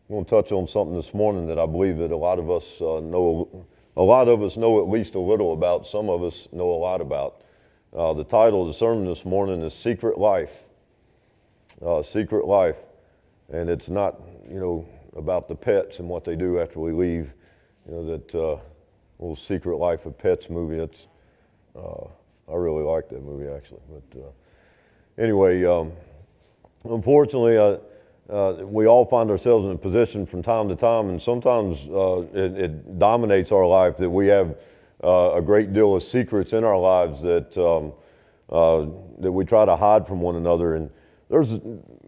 I'm going to touch on something this morning that I believe that a lot of us know. A lot of us know at least a little about. Some of us know a lot about. The title of the sermon this morning is "Secret Life." Secret life, and it's not, about the pets and what they do after we leave. That little Secret Life of Pets movie. It's I really like that movie actually. But anyway, unfortunately, we all find ourselves in a position from time to time, and sometimes it dominates our life that we have a great deal of secrets in our lives that we try to hide from one another. And there's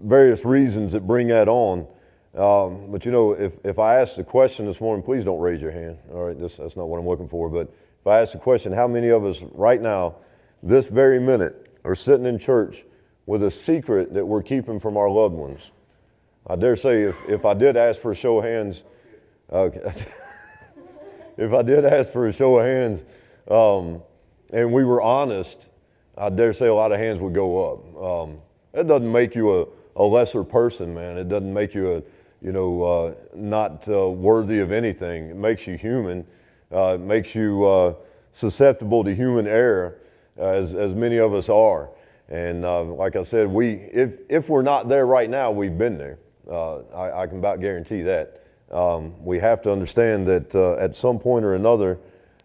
various reasons that bring that on. But if I ask the question this morning, please don't raise your hand. All right, that's not what I'm looking for. But if I ask the question, how many of us right now, this very minute, are sitting in church with a secret that we're keeping from our loved ones? I dare say if I did ask for a show of hands, if I did ask for a show of hands, and we were honest, I dare say a lot of hands would go up. That doesn't make you a lesser person, man. It doesn't make you not worthy of anything. It makes you human. It makes you susceptible to human error, as many of us are. And like I said, if we're not there right now, we've been there. I can about guarantee that. We have to understand that at some point or another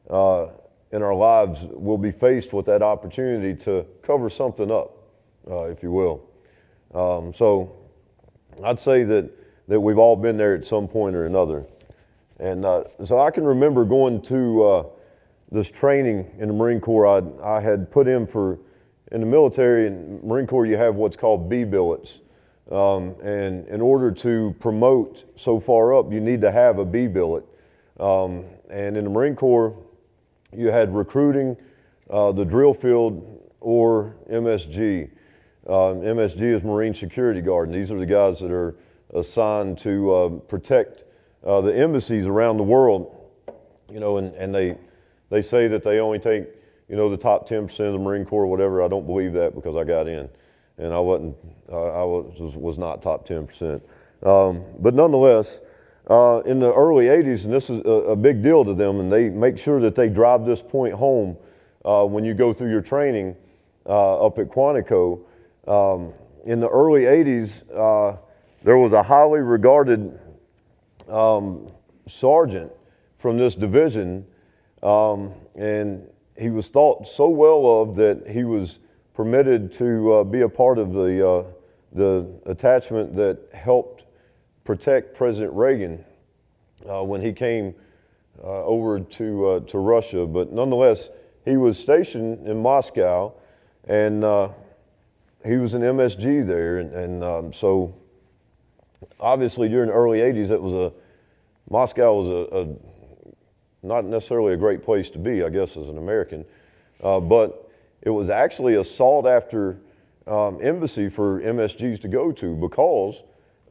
in our lives, we'll be faced with that opportunity to cover something up, if you will. So I'd say that we've all been there at some point or another. And so I can remember going to this training in the Marine Corps. I had put in the military. In Marine Corps, you have what's called B billets. And in order to promote so far up, you need to have a B billet. And in the Marine Corps, you had recruiting, the drill field, or MSG. MSG is Marine Security Guard, and these are the guys that are assigned to protect the embassies around the world. And they say that they only take the top 10% of the Marine Corps or whatever. I don't believe that because I got in, and I was not top 10%. But nonetheless, in the early 80s, and this is a big deal to them, and they make sure that they drive this point home when you go through your training up at Quantico. In the early 80s, there was a highly regarded sergeant from this division, and he was thought so well of that he was permitted to be a part of the attachment that helped protect President Reagan when he came over to Russia. But nonetheless, he was stationed in Moscow, and he was an MSG there, and so obviously during the early 80s, Moscow was a not necessarily a great place to be, I guess, as an American, but it was actually a sought after embassy for MSGs to go to, because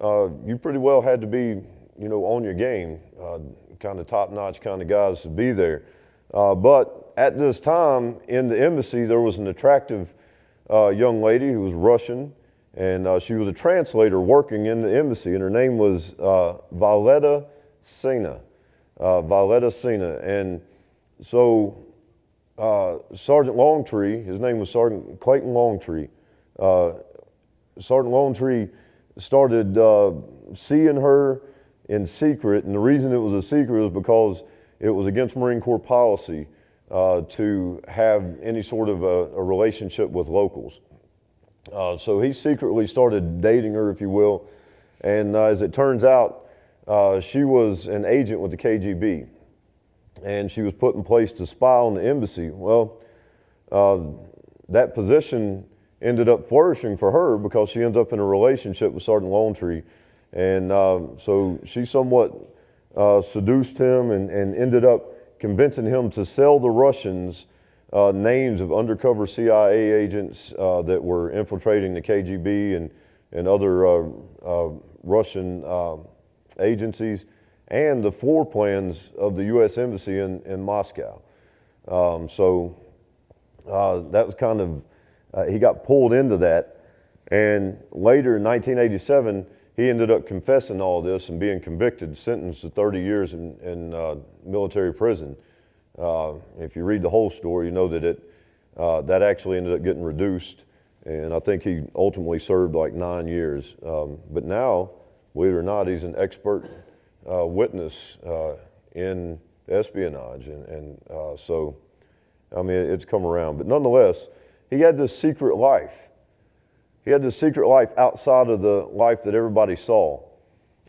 you pretty well had to be, on your game, kind of top-notch kind of guys to be there. But at this time in the embassy, there was an attractive young lady who was Russian, and she was a translator working in the embassy, and her name was Violetta Sena. And so Sergeant Longtree, his name was Sergeant Clayton Longtree. Sergeant Longtree started seeing her in secret, and the reason it was a secret was because it was against Marine Corps policy to have any sort of a relationship with locals. So he secretly started dating her, if you will, and as it turns out, she was an agent with the KGB, and she was put in place to spy on the embassy. Well, that position ended up flourishing for her because she ends up in a relationship with Sergeant Longtree, and so she somewhat seduced him and ended up convincing him to sell the Russians names of undercover CIA agents that were infiltrating the KGB and other Russian agencies, and the floor plans of the U.S. Embassy in Moscow. So that was kind of, he got pulled into that. And later in 1987, he ended up confessing all this and being convicted, sentenced to 30 years in military prison. If you read the whole story, you know that that actually ended up getting reduced, and I think he ultimately served like 9 years. But now, believe it or not, he's an expert witness in espionage, and so, I mean, it's come around. But nonetheless, he had this secret life. He had this secret life outside of the life that everybody saw.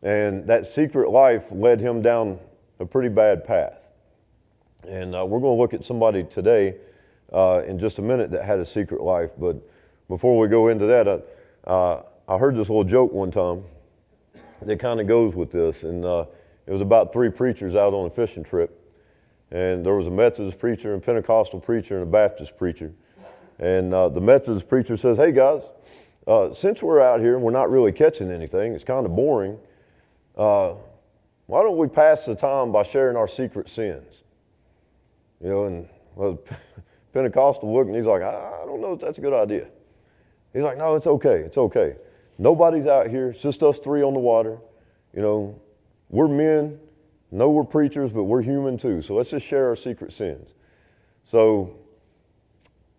And that secret life led him down a pretty bad path. And we're going to look at somebody today in just a minute that had a secret life. But before we go into that, I heard this little joke one time that kind of goes with this. And it was about 3 preachers out on a fishing trip. And there was a Methodist preacher, a Pentecostal preacher, and a Baptist preacher. And the Methodist preacher says, "Hey guys, since we're out here and we're not really catching anything, it's kind of boring, why don't we pass the time by sharing our secret sins?" You know, and well, Pentecostal looked and he's like, "I don't know if that's a good idea." He's like, "No, it's okay, it's okay. Nobody's out here, it's just us 3 on the water. You know, we're men, no, we're preachers, but we're human too, so let's just share our secret sins." So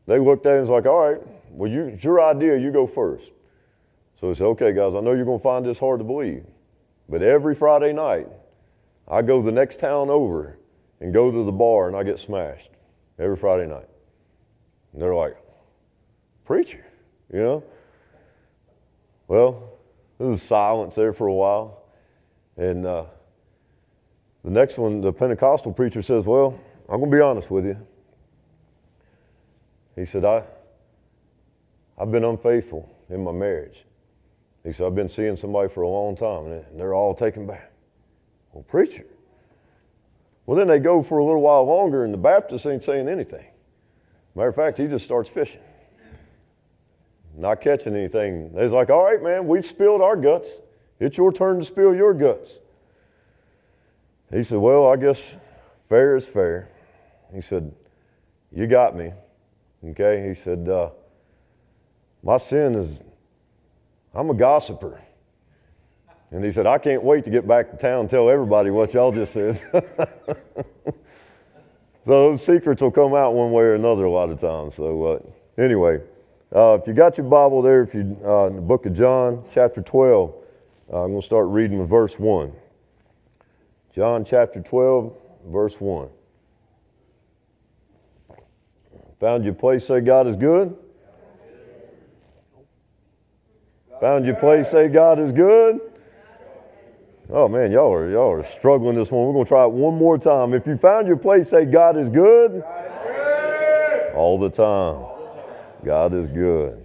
they looked at him and was like, "All right, well, it's your idea, you go first." So he said, "Okay, guys, I know you're going to find this hard to believe, but every Friday night, I go the next town over and go to the bar and I get smashed every Friday night." And they're like, "Preacher, you know?" Well, there was silence there for a while. And the next one, the Pentecostal preacher says, "Well, I'm going to be honest with you." He said, I've been unfaithful in my marriage. He said, "I've been seeing somebody for a long time, and they're all taken back." "Well, preacher." Well, then they go for a little while longer, and the Baptist ain't saying anything. Matter of fact, he just starts fishing, not catching anything. He's like, "All right, man, we've spilled our guts. It's your turn to spill your guts." He said, "Well, I guess fair is fair." He said, "You got me." Okay, he said, "My sin is, I'm a gossiper." And he said, "I can't wait to get back to town and tell everybody what y'all just said." So those secrets will come out one way or another a lot of times. So anyway, if you got your Bible there, if you in the book of John, chapter 12, I'm going to start reading with verse 1. John chapter 12, verse 1. Found your place, say God is good. Found your place, say God is good. Oh man, y'all are struggling this one. We're going to try it one more time. If you found your place, say God is good. All the time. God is good.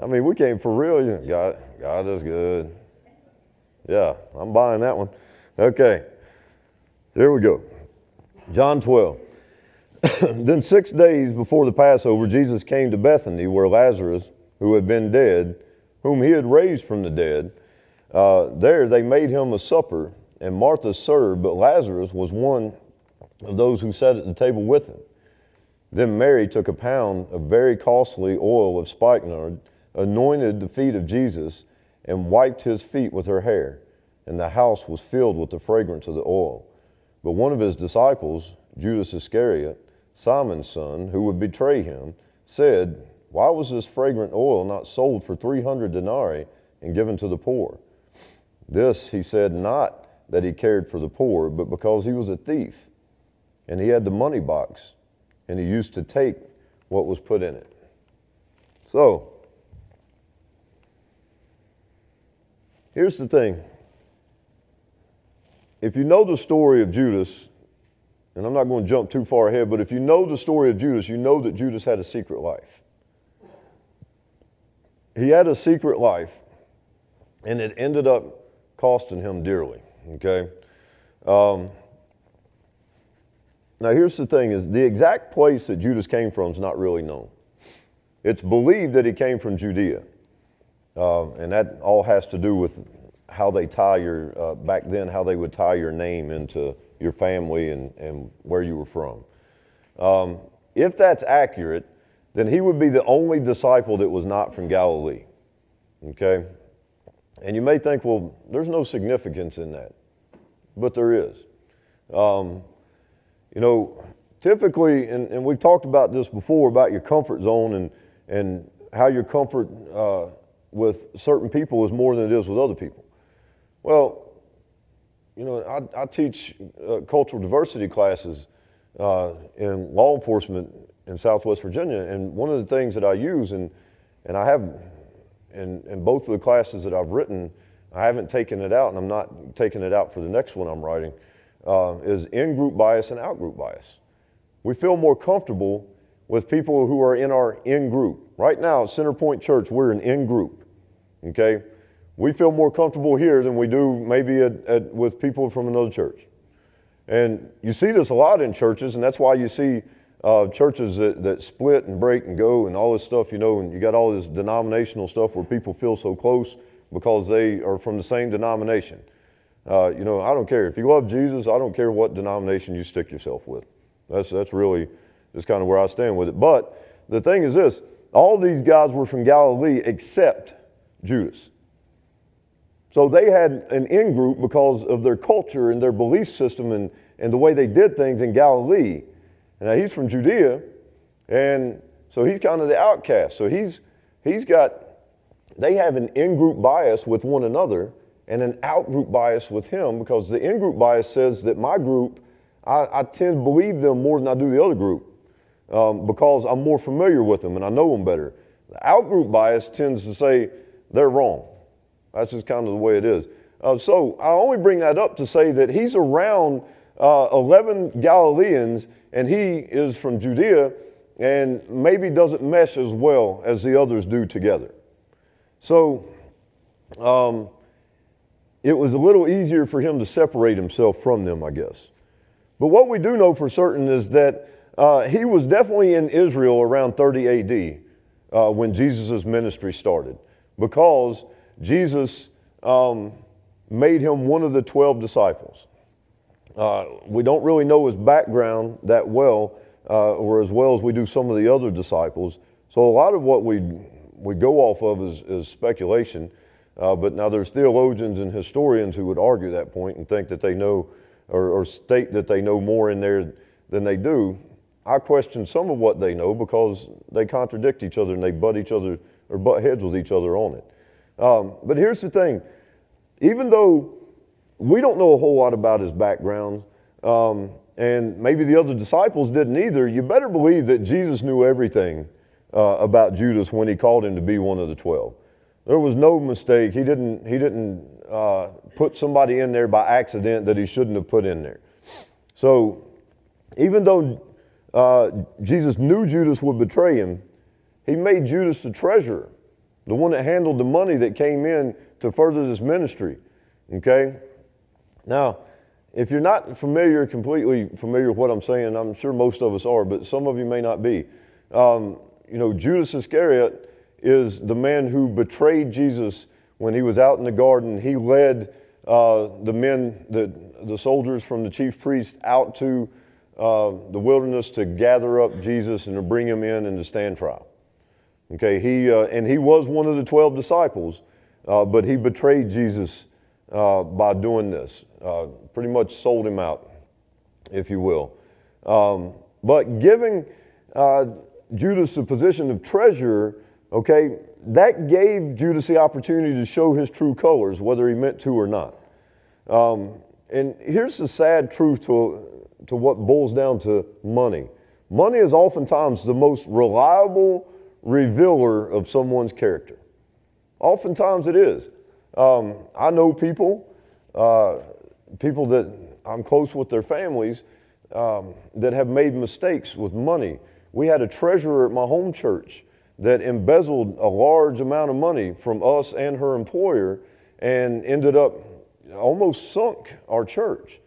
I mean, we came for real. God is good. Yeah, I'm buying that one. Okay, there we go. John 12. Then 6 days before the Passover, Jesus came to Bethany, where Lazarus, who had been dead, whom he had raised from the dead, there they made him a supper, and Martha served, but Lazarus was one of those who sat at the table with him. Then Mary took a pound of very costly oil of spikenard, anointed the feet of Jesus, and wiped his feet with her hair, and the house was filled with the fragrance of the oil. But one of his disciples, Judas Iscariot, Simon's son, who would betray him, said, "Why was this fragrant oil not sold for 300 denarii and given to the poor?" This he said not that he cared for the poor, but because he was a thief, and he had the money box, and he used to take what was put in it. So, here's the thing. If you know the story of Judas, and I'm not going to jump too far ahead, but if you know the story of Judas, you know that Judas had a secret life. He had a secret life, and it ended up costing him dearly, okay? Now here's the thing, is the exact place that Judas came from is not really known. It's believed that he came from Judea, and that all has to do with how they tie your, back then, how they would tie your name into your family and where you were from. If that's accurate, then he would be the only disciple that was not from Galilee, okay? And you may think, well, there's no significance in that, but there is. Typically, and we've talked about this before, about your comfort zone and how your comfort with certain people is more than it is with other people. Well, I teach cultural diversity classes in law enforcement in Southwest Virginia, and one of the things that I use, and I have in both of the classes that I've written, I haven't taken it out, and I'm not taking it out for the next one I'm writing, is in-group bias and out-group bias. We feel more comfortable with people who are in our in-group. Right now at CenterPointe Church, we're an in-group, okay? We feel more comfortable here than we do maybe with people from another church. And you see this a lot in churches, and that's why you see churches that split and break and go and all this stuff, and you got all this denominational stuff where people feel so close because they are from the same denomination. I don't care. If you love Jesus, I don't care what denomination you stick yourself with. That's really just kind of where I stand with it. But the thing is this, all these guys were from Galilee except Judas. So they had an in-group because of their culture and their belief system and the way they did things in Galilee. And now he's from Judea, and so he's kind of the outcast. So they have an in-group bias with one another and an out-group bias with him, because the in-group bias says that my group, I tend to believe them more than I do the other group because I'm more familiar with them and I know them better. The out-group bias tends to say they're wrong. That's just kind of the way it is. So I only bring that up to say that he's around 11 Galileans, and he is from Judea and maybe doesn't mesh as well as the others do together. So it was a little easier for him to separate himself from them, I guess. But what we do know for certain is that he was definitely in Israel around 30 A.D. When Jesus' ministry started, because Jesus made him one of the 12 disciples. We don't really know his background that well, or as well as we do some of the other disciples. So a lot of what we go off of is speculation. But now there's theologians and historians who would argue that point and think that they know, or state that they know more in there than they do. I question some of what they know because they contradict each other and they butt heads with each other on it. But here's the thing. Even though we don't know a whole lot about his background, and maybe the other disciples didn't either, you better believe that Jesus knew everything about Judas when he called him to be one of the 12. There was no mistake. He didn't put somebody in there by accident that he shouldn't have put in there. So even though Jesus knew Judas would betray him, he made Judas the treasurer, the one that handled the money that came in to further this ministry. Okay? Now, if you're not completely familiar with what I'm saying, I'm sure most of us are, but some of you may not be. Judas Iscariot is the man who betrayed Jesus when he was out in the garden. He led the soldiers from the chief priest out to the wilderness to gather up Jesus and to bring him in and to stand trial. Okay, he was one of the 12 disciples, but he betrayed Jesus by doing this. Pretty much sold him out, if you will. But giving Judas the position of treasurer, okay, that gave Judas the opportunity to show his true colors, whether he meant to or not. And here's the sad truth to what boils down to money. Money is oftentimes the most reliable revealer of someone's character. Oftentimes it is. I know people that I'm close with their families that have made mistakes with money. We had a treasurer at my home church that embezzled a large amount of money from us and her employer and ended up almost sunk our church.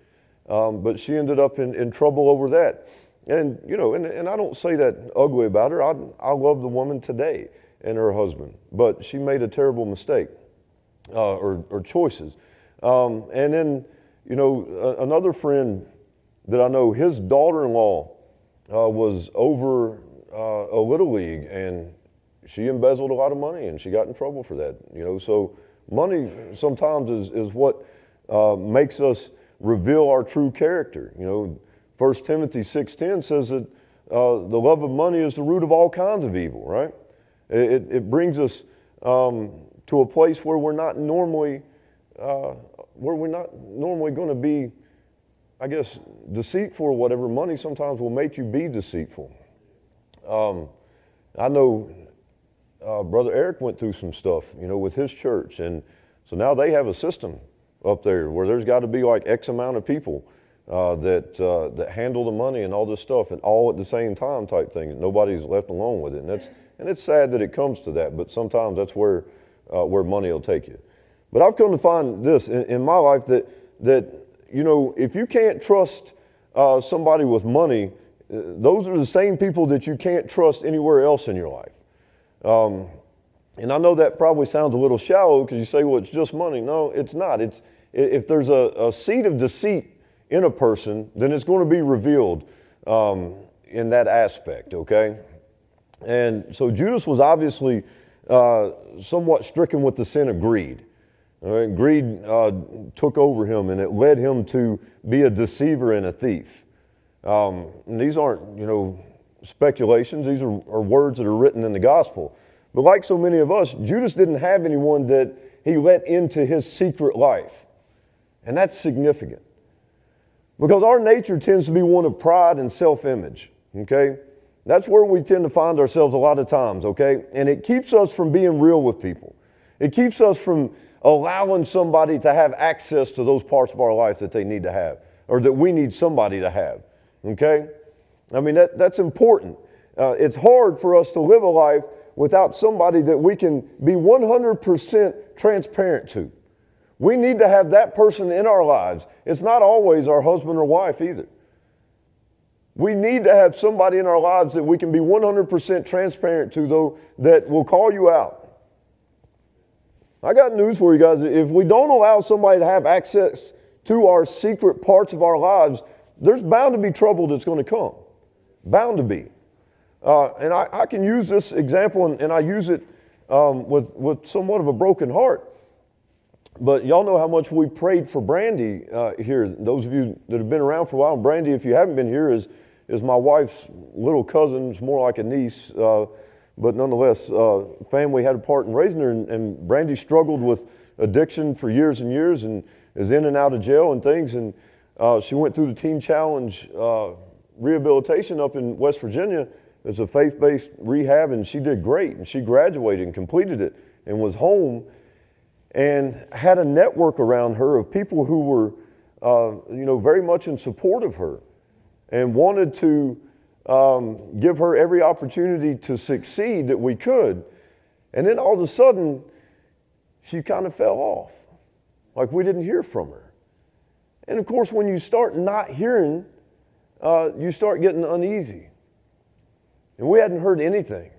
But she ended up in trouble over that. And, and I don't say that ugly about her. I love the woman today and her husband, but she made a terrible mistake or choices. And then, another friend that I know, his daughter-in-law was over a little league, and she embezzled a lot of money and she got in trouble for that. So money sometimes is what makes us reveal our true character. 1 Timothy 6:10 says that the love of money is the root of all kinds of evil, right? It brings us to a place where we're not normally going to be, I guess, deceitful or whatever. Money sometimes will make you be deceitful. I know Brother Eric went through some stuff, with his church, and so now they have a system up there where there's got to be like X amount of people that handle the money and all this stuff, and all at the same time type thing. And nobody's left alone with it, and it's sad that it comes to that. But sometimes that's where money will take you. But I've come to find this in my life that if you can't trust somebody with money, those are the same people that you can't trust anywhere else in your life. And I know that probably sounds a little shallow because you say, well, it's just money. No, it's not. If there's a seed of deceit in a person, then it's going to be revealed in that aspect, okay? And so Judas was obviously somewhat stricken with the sin of greed. All right? Greed took over him, and it led him to be a deceiver and a thief. And these aren't, speculations. These are words that are written in the gospel. But like so many of us, Judas didn't have anyone that he let into his secret life. And that's significant. Because our nature tends to be one of pride and self-image, okay? That's where we tend to find ourselves a lot of times, okay? And it keeps us from being real with people. It keeps us from allowing somebody to have access to those parts of our life that they need to have, or that we need somebody to have, okay? I mean, that's important. It's hard for us to live a life without somebody that we can be 100% transparent to. We need to have that person in our lives. It's not always our husband or wife either. We need to have somebody in our lives that we can be 100% transparent to, though, that will call you out. I got news for you guys. If we don't allow somebody to have access to our secret parts of our lives, there's bound to be trouble that's going to come. Bound to be. And I can use this example, and I use it with somewhat of a broken heart. But y'all know how much we prayed for Brandy here. Those of you that have been around for a while, Brandy, if you haven't been here, is my wife's little cousin. It's more like a niece, but nonetheless, family had a part in raising her. And Brandy struggled with addiction for years and years, and is in and out of jail and things. And she went through the Teen Challenge rehabilitation up in West Virginia. It's a faith-based rehab, and she did great. And she graduated and completed it and was home, and had a network around her of people who were, very much in support of her, and wanted to give her every opportunity to succeed that we could. And then all of a sudden, she kind of fell off, like we didn't hear from her. And of course, when you start not hearing, you start getting uneasy. And we hadn't heard anything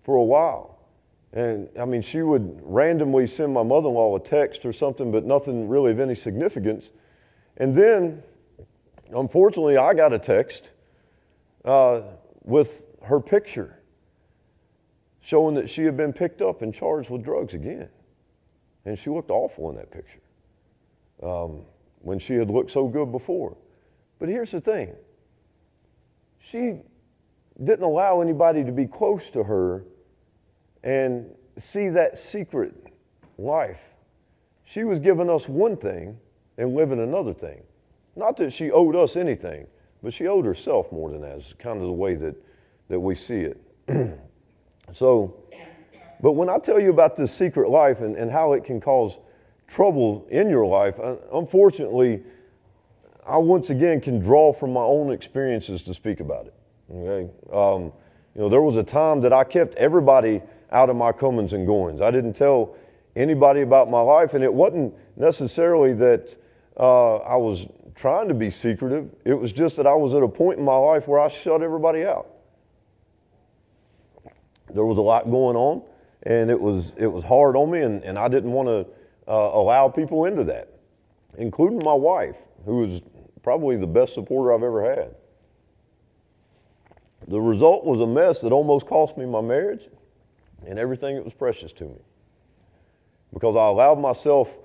for a while. And I mean, she would randomly send my mother-in-law a text or something, but nothing really of any significance. And then, unfortunately, I got a text with her picture showing that she had been picked up and charged with drugs again. And she looked awful in that picture when she had looked so good before. But here's the thing. She didn't allow anybody to be close to her and see that secret life. She was giving us one thing and living another thing. Not that she owed us anything, but she owed herself more than that. It's kind of the way that we see it. But when I tell you about this secret life and how it can cause trouble in your life, unfortunately, I once again can draw from my own experiences to speak about it. Okay? There was a time that I kept everybody out of my comings and goings. I didn't tell anybody about my life, and it wasn't necessarily that I was trying to be secretive. It was just that I was at a point in my life where I shut everybody out. There was a lot going on, and it was hard on me, and I didn't want to allow people into that, including my wife, who was probably the best supporter I've ever had. The result was a mess that almost cost me my marriage and everything that was precious to me. because I allowed myself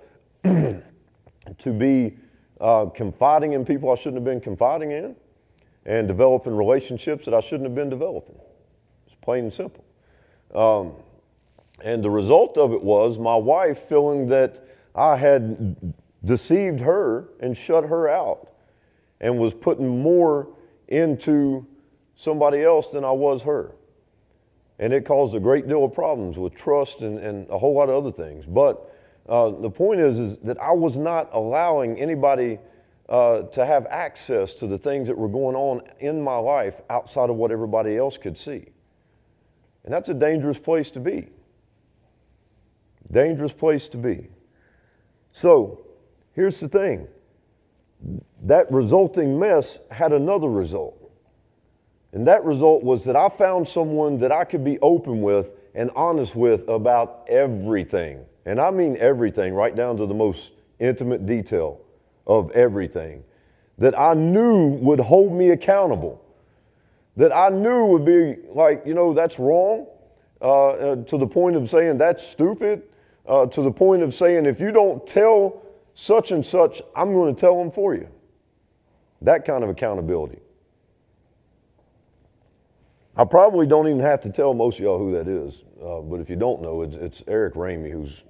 to be confiding in people I shouldn't have been confiding in, and developing relationships that I shouldn't have been developing. It's plain and simple. And the result of it was my wife feeling that I had deceived her and shut her out and was putting more into somebody else than I was her. And it caused a great deal of problems with trust and a whole lot of other things. But the point is that I was not allowing anybody to have access to the things that were going on in my life outside of what everybody else could see. And that's a dangerous place to be. Dangerous place to be. So, here's the thing. That resulting mess had another result. And that result was that I found someone that I could be open with and honest with about everything. And I mean everything, right down to the most intimate detail of everything. That I knew would hold me accountable. That I knew would be like, that's wrong, to the point of saying that's stupid, to the point of saying if you don't tell such and such, I'm going to tell them for you. That kind of accountability. I probably don't even have to tell most of y'all who that is, but if you don't know, it's Eric Ramey, who's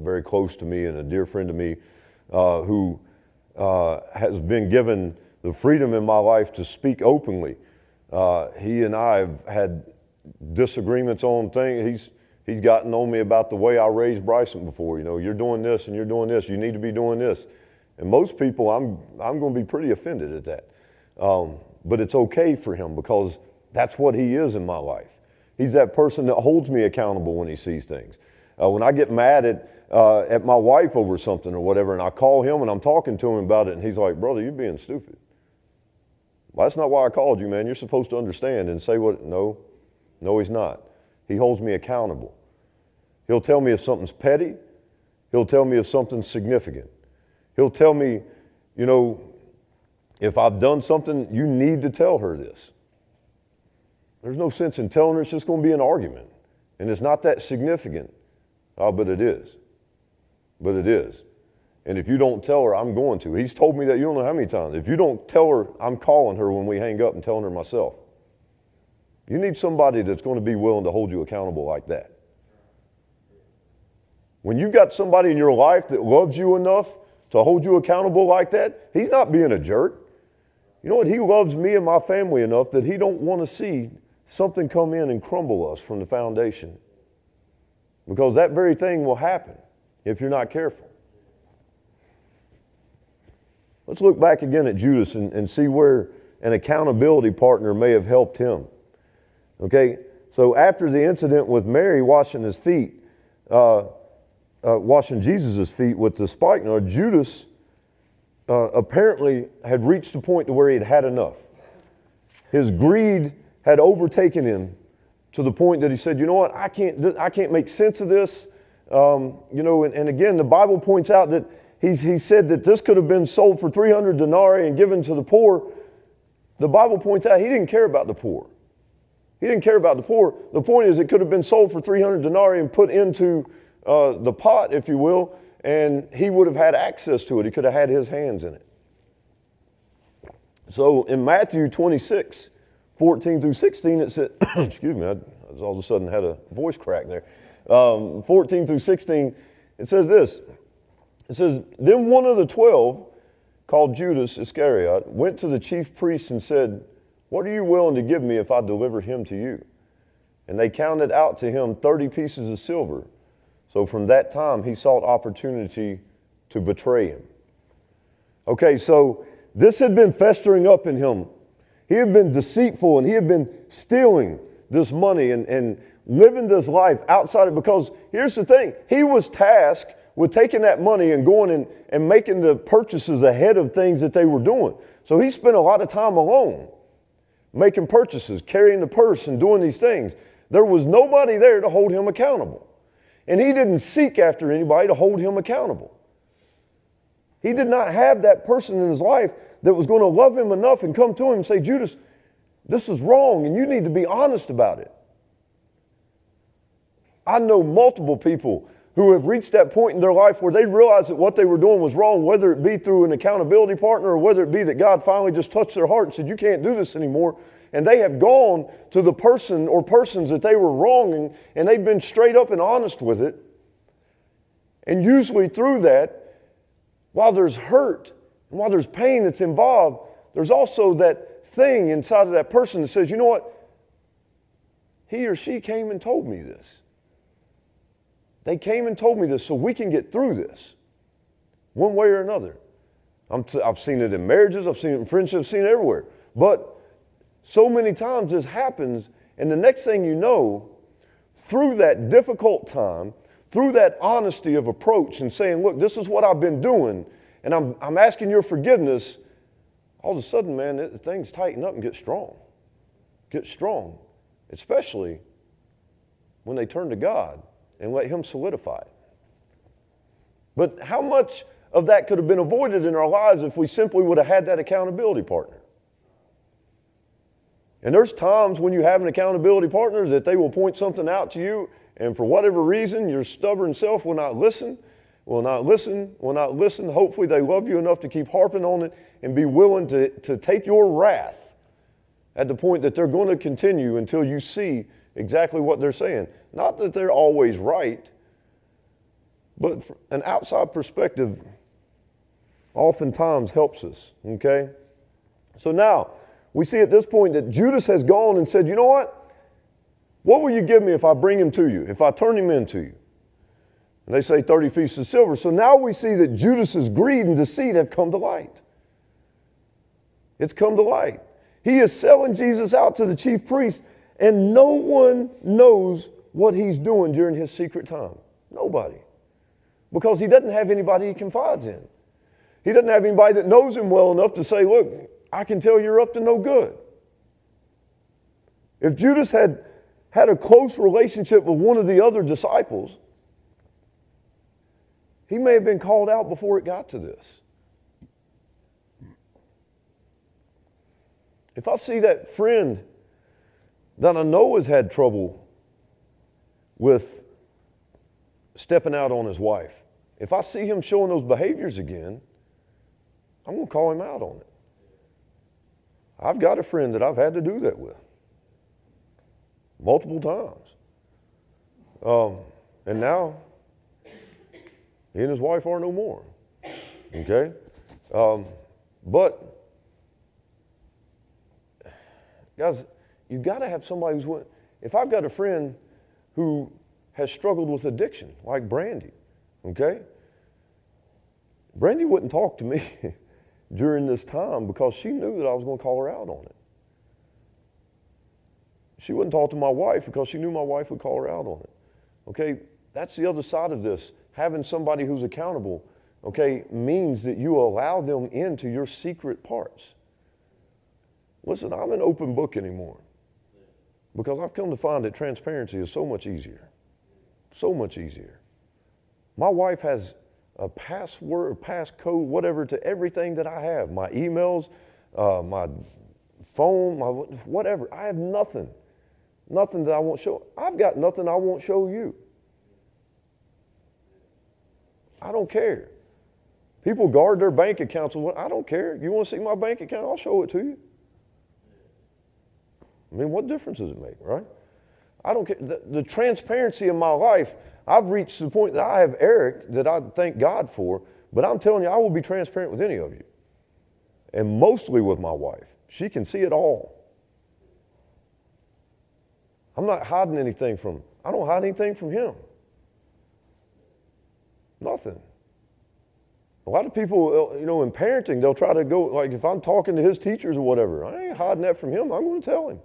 very close to me and a dear friend to me, who has been given the freedom in my life to speak openly. He and I have had disagreements on things. He's gotten on me about the way I raised Bryson before. You're doing this and you're doing this. You need to be doing this. And most people, I'm going to be pretty offended at that. But it's okay for him because that's what he is in my life. He's that person that holds me accountable when he sees things. When I get mad at my wife over something or whatever, and I call him and I'm talking to him about it, and he's like, brother, you're being stupid. Well, that's not why I called you, man. You're supposed to understand and say what. No, he's not. He holds me accountable. He'll tell me if something's petty. He'll tell me if something's significant. He'll tell me, if I've done something, you need to tell her this. There's no sense in telling her. It's just going to be an argument. And it's not that significant. Oh, but it is. But it is. And if you don't tell her, I'm going to. He's told me that you don't know how many times. If you don't tell her, I'm calling her when we hang up and telling her myself. You need somebody that's going to be willing to hold you accountable like that. When you've got somebody in your life that loves you enough to hold you accountable like that, he's not being a jerk. You know what? He loves me and my family enough that he don't want to see something come in and crumble us from the foundation. Because that very thing will happen if you're not careful. Let's look back again at Judas and see where an accountability partner may have helped him. Okay, so after the incident with Mary washing his feet, washing Jesus' feet with the spikenard, Judas apparently had reached a point to where he had had enough. His greed had overtaken him to the point that he said, you know what, I can't make sense of this. And again, the Bible points out that he said that this could have been sold for 300 denarii and given to the poor. The Bible points out he didn't care about the poor. He didn't care about the poor. The point is it could have been sold for 300 denarii and put into the pot, if you will, and he would have had access to it. He could have had his hands in it. So in Matthew 26, 14 through 16, it said, excuse me, I all of a sudden had a voice crack there. 14 through 16, it says this. It says, then one of the 12, called Judas Iscariot, went to the chief priests and said, what are you willing to give me if I deliver him to you? And they counted out to him 30 pieces of silver. So from that time, he sought opportunity to betray him. Okay, so this had been festering up in him. He had been deceitful and he had been stealing this money and living this life outside of, because here's the thing, he was tasked with taking that money and going and making the purchases ahead of things that they were doing. So he spent a lot of time alone, making purchases, carrying the purse and doing these things. There was nobody there to hold him accountable. And he didn't seek after anybody to hold him accountable. He did not have that person in his life that was going to love him enough and come to him and say, Judas, this is wrong and you need to be honest about it. I know multiple people who have reached that point in their life where they realized that what they were doing was wrong, whether it be through an accountability partner or whether it be that God finally just touched their heart and said, you can't do this anymore. And they have gone to the person or persons that they were wronging, and they've been straight up and honest with it. And usually through that, while there's hurt and while there's pain that's involved, there's also that thing inside of that person that says, you know what? He or she came and told me this. They came and told me this so we can get through this one way or another. I've seen it in marriages, I've seen it in friendships, I've seen it everywhere. But so many times this happens, and the next thing you know, through that difficult time, through that honesty of approach and saying, look, this is what I've been doing, and I'm asking your forgiveness, all of a sudden, man, things tighten up and get strong. Get strong, especially when they turn to God and let Him solidify it. But how much of that could have been avoided in our lives if we simply would have had that accountability partner? And there's times when you have an accountability partner that they will point something out to you, and for whatever reason, your stubborn self will not listen. Hopefully they love you enough to keep harping on it and be willing to take your wrath at the point that they're going to continue until you see exactly what they're saying. Not that they're always right, but an outside perspective oftentimes helps us, okay? So now, we see at this point that Judas has gone and said, you know what? What will you give me if I bring him to you, if I turn him into you? And they say 30 pieces of silver. So now we see that Judas's greed and deceit have come to light. It's come to light. He is selling Jesus out to the chief priests, and no one knows what he's doing during his secret time. Nobody. Because he doesn't have anybody he confides in. He doesn't have anybody that knows him well enough to say, look, I can tell you're up to no good. If Judas had a close relationship with one of the other disciples, he may have been called out before it got to this. If I see that friend that I know has had trouble with stepping out on his wife, if I see him showing those behaviors again, I'm going to call him out on it. I've got a friend that I've had to do that with multiple times. And now, he and his wife are no more. Okay? But, guys, you've got to have somebody who's willing. If I've got a friend who has struggled with addiction, like Brandy, okay? Brandy wouldn't talk to me during this time because she knew that I was going to call her out on it. She wouldn't talk to my wife because she knew my wife would call her out on it. Okay, that's the other side of this. Having somebody who's accountable, okay, means that you allow them into your secret parts. Listen, I'm an open book anymore because I've come to find that transparency is so much easier. So much easier. My wife has a password, passcode, whatever, to everything that I have. My emails, my phone, my whatever. I have nothing. Nothing that I won't show. I've got nothing I won't show you. I don't care. People guard their bank accounts. I don't care. You want to see my bank account? I'll show it to you. I mean, what difference does it make, right? I don't care. The transparency in my life, I've reached the point that I have Eric that I thank God for, but I'm telling you, I will be transparent with any of you. And mostly with my wife. She can see it all. I'm not hiding anything from, I don't hide anything from him. Nothing. A lot of people, you know, in parenting, they'll try to go, like if I'm talking to his teachers or whatever, I ain't hiding that from him. I'm going to tell him.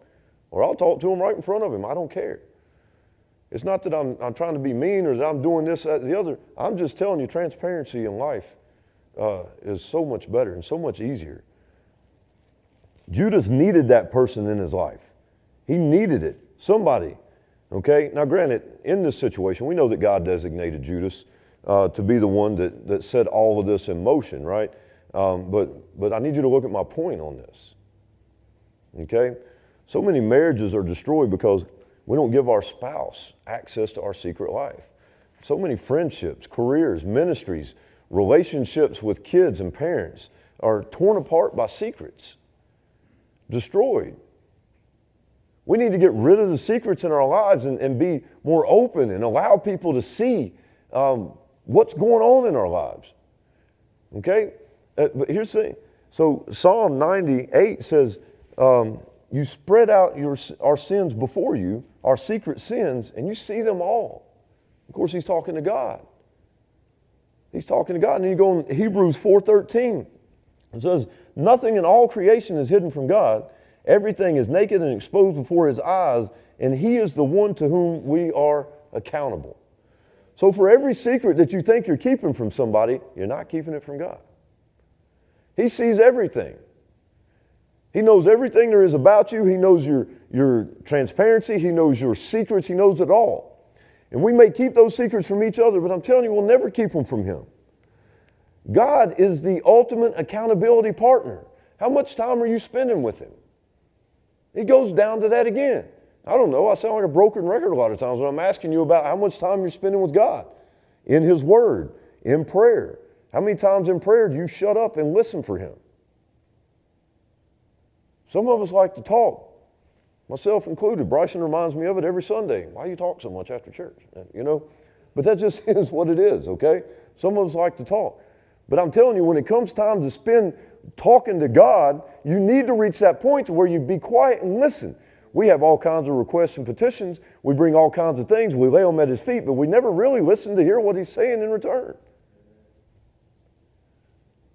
Or I'll talk to him right in front of him. I don't care. It's not that I'm trying to be mean or that I'm doing this, that, the other. I'm just telling you, transparency in life is so much better and so much easier. Judas needed that person in his life. He needed it. Somebody. Okay? Now granted, in this situation, we know that God designated Judas to be the one that set all of this in motion, right? But I need you to look at my point on this. Okay? So many marriages are destroyed because we don't give our spouse access to our secret life. So many friendships, careers, ministries, relationships with kids and parents are torn apart by secrets, destroyed. We need to get rid of the secrets in our lives and be more open and allow people to see what's going on in our lives. Okay? But here's the thing. So Psalm 98 says, you spread out our sins before you, our secret sins, and you see them all. Of course, he's talking to God. He's talking to God. And then you go in Hebrews 4:13. It says, nothing in all creation is hidden from God. Everything is naked and exposed before his eyes, and he is the one to whom we are accountable. So for every secret that you think you're keeping from somebody, you're not keeping it from God. He sees everything. He knows everything there is about you. He knows your transparency. He knows your secrets. He knows it all. And we may keep those secrets from each other, but I'm telling you, we'll never keep them from him. God is the ultimate accountability partner. How much time are you spending with him? It goes down to that again. I don't know. I sound like a broken record a lot of times when I'm asking you about how much time you're spending with God in his word, in prayer. How many times in prayer do you shut up and listen for him? Some of us like to talk, myself included. Bryson reminds me of it every Sunday. Why do you talk so much after church? You know, but that just is what it is, okay? Some of us like to talk. But I'm telling you, when it comes time to spend talking to God, you need to reach that point to where you be quiet and listen. We have all kinds of requests and petitions. We bring all kinds of things. We lay them at his feet, but we never really listen to hear what he's saying in return.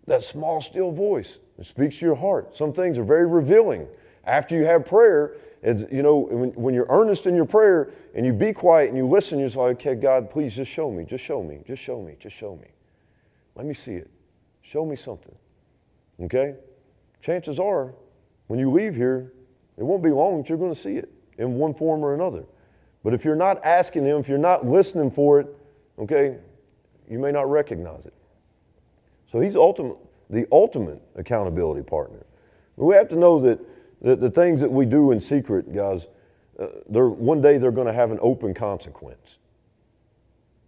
That small, still voice, it speaks to your heart. Some things are very revealing. After you have prayer, it's, you know, when you're earnest in your prayer and you be quiet and you listen, you're just like, okay, God, please just show me, just show me, just show me, just show me. Let me see it. Show me something. Okay? Chances are, when you leave here, it won't be long that you're going to see it in one form or another. But if you're not asking him, if you're not listening for it, okay, you may not recognize it. So he's the ultimate accountability partner. We have to know that the things that we do in secret, guys, one day they're going to have an open consequence.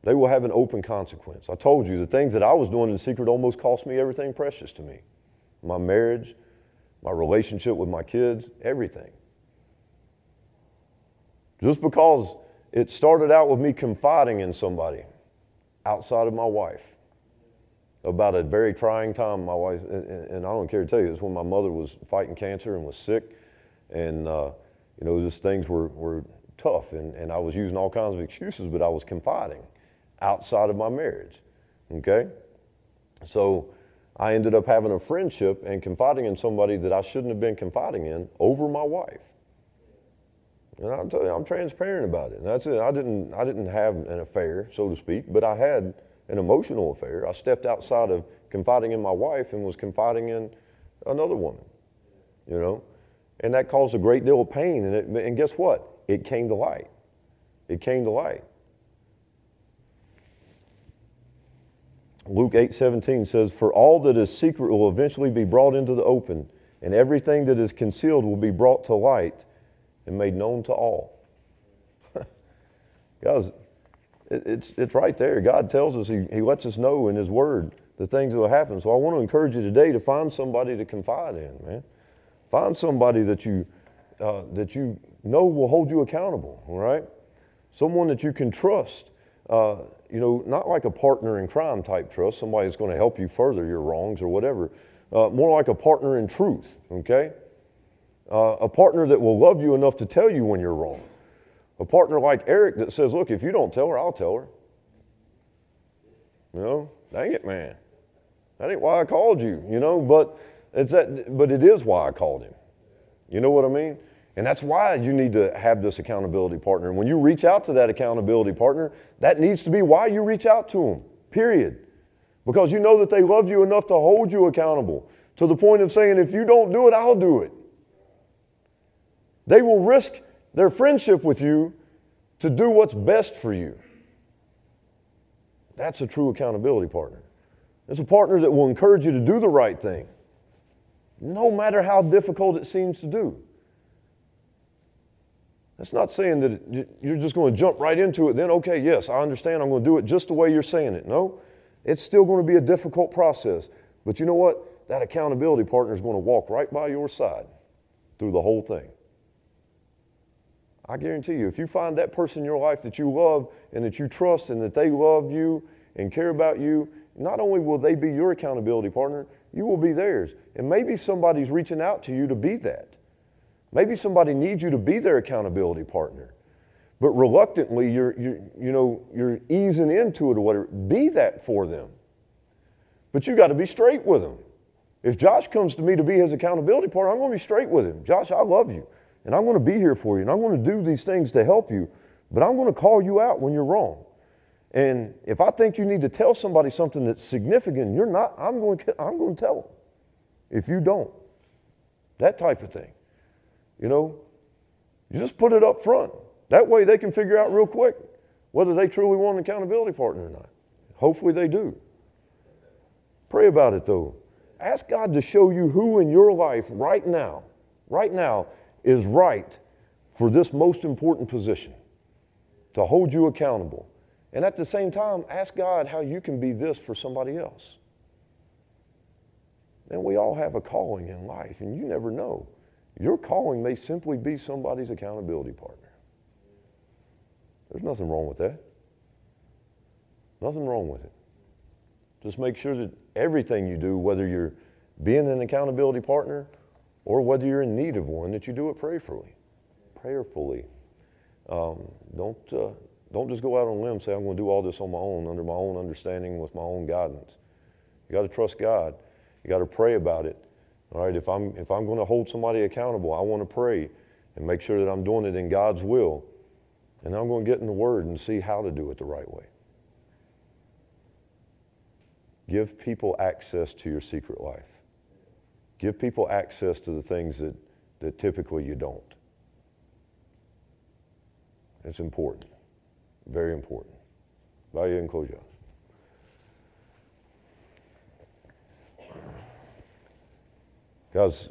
They will have an open consequence. I told you, the things that I was doing in secret almost cost me everything precious to me. My marriage, my relationship with my kids, everything. Just because it started out with me confiding in somebody outside of my wife about a very trying time. My wife, and I don't care to tell you, it's when my mother was fighting cancer and was sick, and just things were tough, and I was using all kinds of excuses, but I was confiding outside of my marriage, okay? So I ended up having a friendship and confiding in somebody that I shouldn't have been confiding in over my wife. And I'll tell you, I'm transparent about it. And that's it. I didn't have an affair, so to speak, but I had an emotional affair. I stepped outside of confiding in my wife and was confiding in another woman, you know? And that caused a great deal of pain. And guess what? It came to light. It came to light. Luke 8:17 says, for all that is secret will eventually be brought into the open, and everything that is concealed will be brought to light and made known to all. Guys, it's right there. God tells us, he lets us know in his word the things that will happen. So I want to encourage you today to find somebody to confide in, man. Find somebody that you know will hold you accountable, all right? Someone that you can trust. Not like a partner in crime type trust, somebody that's going to help you further your wrongs or whatever. More like a partner in truth, okay? A partner that will love you enough to tell you when you're wrong. A partner like Eric that says, look, if you don't tell her, I'll tell her. You know, dang it, man. That ain't why I called you, but it is why I called him. You know what I mean? And that's why you need to have this accountability partner. And when you reach out to that accountability partner, that needs to be why you reach out to them, period. Because you know that they love you enough to hold you accountable to the point of saying, if you don't do it, I'll do it. They will risk their friendship with you to do what's best for you. That's a true accountability partner. It's a partner that will encourage you to do the right thing, no matter how difficult it seems to do. That's not saying that you're just going to jump right into it. Then, okay, yes, I understand. I'm going to do it just the way you're saying it. No, it's still going to be a difficult process. But you know what? That accountability partner is going to walk right by your side through the whole thing. I guarantee you, if you find that person in your life that you love and that you trust and that they love you and care about you, not only will they be your accountability partner, you will be theirs. And maybe somebody's reaching out to you to be that. Maybe somebody needs you to be their accountability partner. But reluctantly, you're easing into it or whatever. Be that for them. But you got to be straight with them. If Josh comes to me to be his accountability partner, I'm going to be straight with him. Josh, I love you. And I'm going to be here for you. And I'm going to do these things to help you. But I'm going to call you out when you're wrong. And if I think you need to tell somebody something that's significant and you're not, I'm going to tell them. If you don't. That type of thing. You just put it up front. That way they can figure out real quick whether they truly want an accountability partner or not. Hopefully they do. Pray about it though. Ask God to show you who in your life right now is right for this most important position, to hold you accountable. And at the same time, ask God how you can be this for somebody else. And we all have a calling in life, and you never know. Your calling may simply be somebody's accountability partner. There's nothing wrong with that. Nothing wrong with it. Just make sure that everything you do, whether you're being an accountability partner or whether you're in need of one, that you do it prayerfully. Prayerfully. Don't just go out on a limb and say, I'm going to do all this on my own, under my own understanding, with my own guidance. You got to trust God. You got to pray about it. All right, if I'm going to hold somebody accountable, I want to pray and make sure that I'm doing it in God's will. And I'm going to get in the Word and see how to do it the right way. Give people access to your secret life. Give people access to the things that typically you don't. It's important. Very important. Bow your head and close your eyes. Guys,